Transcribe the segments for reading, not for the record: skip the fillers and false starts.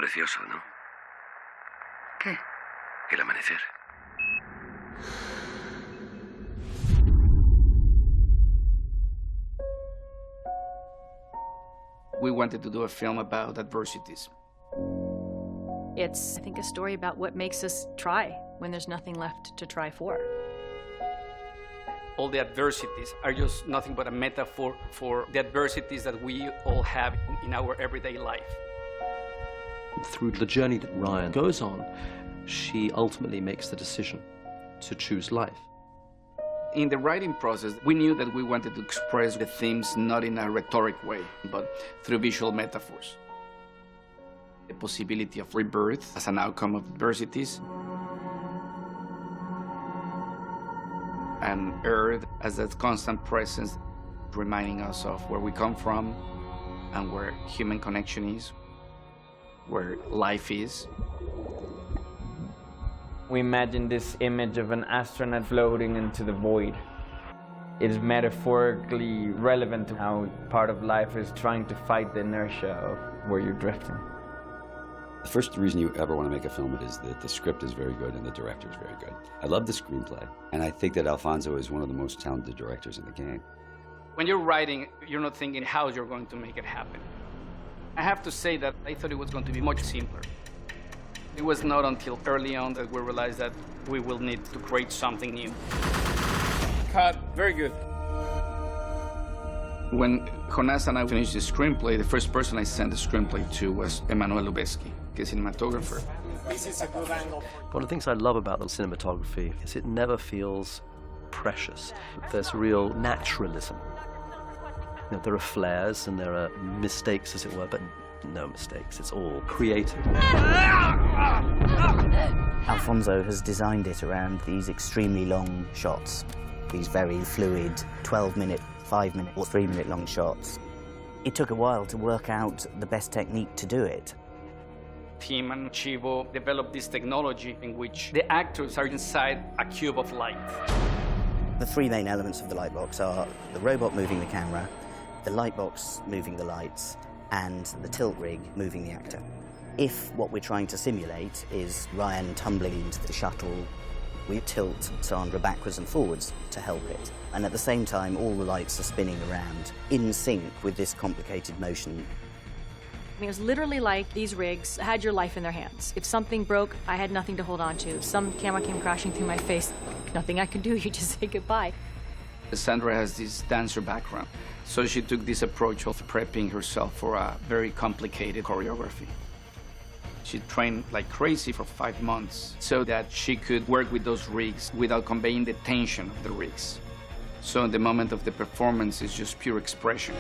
Precioso, ¿no? ¿Qué? El amanecer. We wanted to do a film about adversities. It's, I think, a story about what makes us try when there's nothing left to try for. All the adversities are just nothing but a metaphor for the adversities that we all have in our everyday life. Through the journey that Ryan goes on, she ultimately makes the decision to choose life. In the writing process, we knew that we wanted to express the themes not in a rhetoric way, but through visual metaphors. The possibility of rebirth as an outcome of adversities, and Earth as that constant presence, reminding us of where we come from and where human connection is, where life is. We imagine this image of an astronaut floating into the void. It is metaphorically relevant to how part of life is trying to fight the inertia of where you're drifting. The first reason you ever want to make a film is that the script is very good and the director is very good. I love the screenplay, and I think that Alfonso is one of the most talented directors in the game. When you're writing, you're not thinking how you're going to make it happen. I have to say that I thought it was going to be much simpler. It was not until early on that we realized that we will need to create something new. Cut. Very good. When Jonas and I finished the screenplay, the first person I sent the screenplay to was Emmanuel Lubezki, the cinematographer. This is a good angle. One of the things I love about the cinematography is it never feels precious. There's real naturalism. You know, there are flares and there are mistakes, as it were, but no mistakes. It's all creative. Alfonso has designed it around these extremely long shots, these very fluid 12-minute, 5-minute or 3-minute long shots. It took a while to work out the best technique to do it. Tim and Chivo developed this technology in which the actors are inside a cube of light. The three main elements of the light box are the robot moving the camera, the light box moving the lights, and the tilt rig moving the actor. If what we're trying to simulate is Ryan tumbling into the shuttle, we tilt Sandra backwards and forwards to help it. And at the same time, all the lights are spinning around in sync with this complicated motion. I mean, it was literally like these rigs had your life in their hands. If something broke, I had nothing to hold on to. If some camera came crashing through my face, nothing I could do, you just say goodbye. Sandra has this dancer background, so she took this approach of prepping herself for a very complicated choreography. She trained like crazy for 5 months so that she could work with those rigs without conveying the tension of the rigs. So in the moment of the performance, it's just pure expression.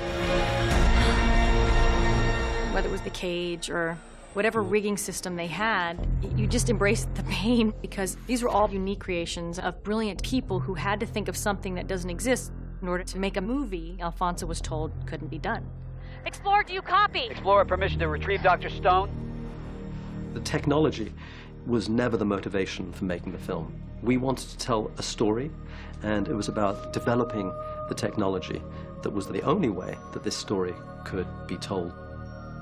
Whether it was the cage or whatever rigging system they had, you just embraced the pain because these were all unique creations of brilliant people who had to think of something that doesn't exist in order to make a movie Alfonso was told couldn't be done. Explorer, do you copy? Explorer, permission to retrieve Dr. Stone. The technology was never the motivation for making the film. We wanted to tell a story, and it was about developing the technology that was the only way that this story could be told.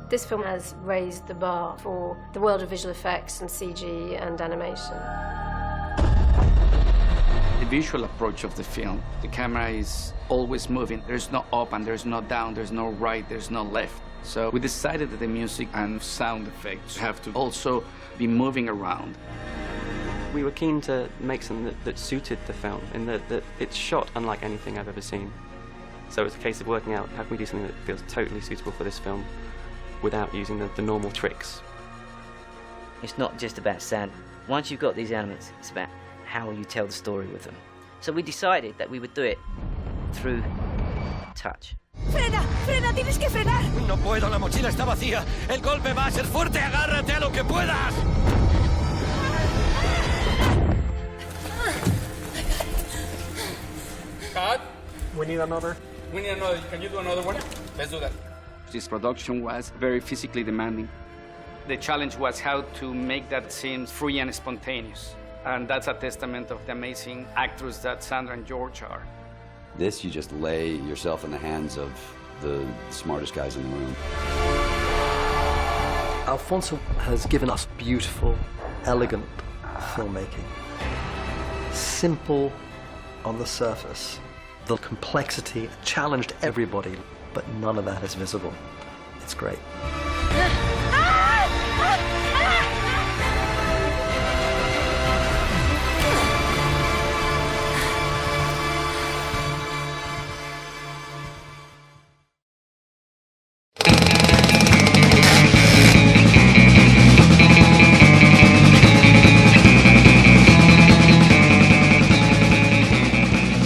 This film has raised the bar for the world of visual effects and CG and animation. The visual approach of the film, the camera is always moving. There's no up and there's no down, there's no right, there's no left. So we decided that the music and sound effects have to also be moving around. We were keen to make something that suited the film, in that it's shot unlike anything I've ever seen. So it's a case of working out how can we do something that feels totally suitable for this film without using the normal tricks. It's not just about sound. Once you've got these elements, it's about how you tell the story with them. So we decided that we would do it through touch. ¡Frena! ¡Frena! ¡Tienes que frenar! No puedo, la mochila está vacía. El golpe va a ser fuerte. Agárrate a lo que puedas. Cut. We need another. We need another. Can you do another one? Let's do that. This production was very physically demanding. The challenge was how to make that seem free and spontaneous. And that's a testament of the amazing actors that Sandra and George are. This, you just lay yourself in the hands of the smartest guys in the room. Alfonso has given us beautiful, elegant filmmaking. Simple on the surface. The complexity challenged everybody, but none of that is visible. It's great.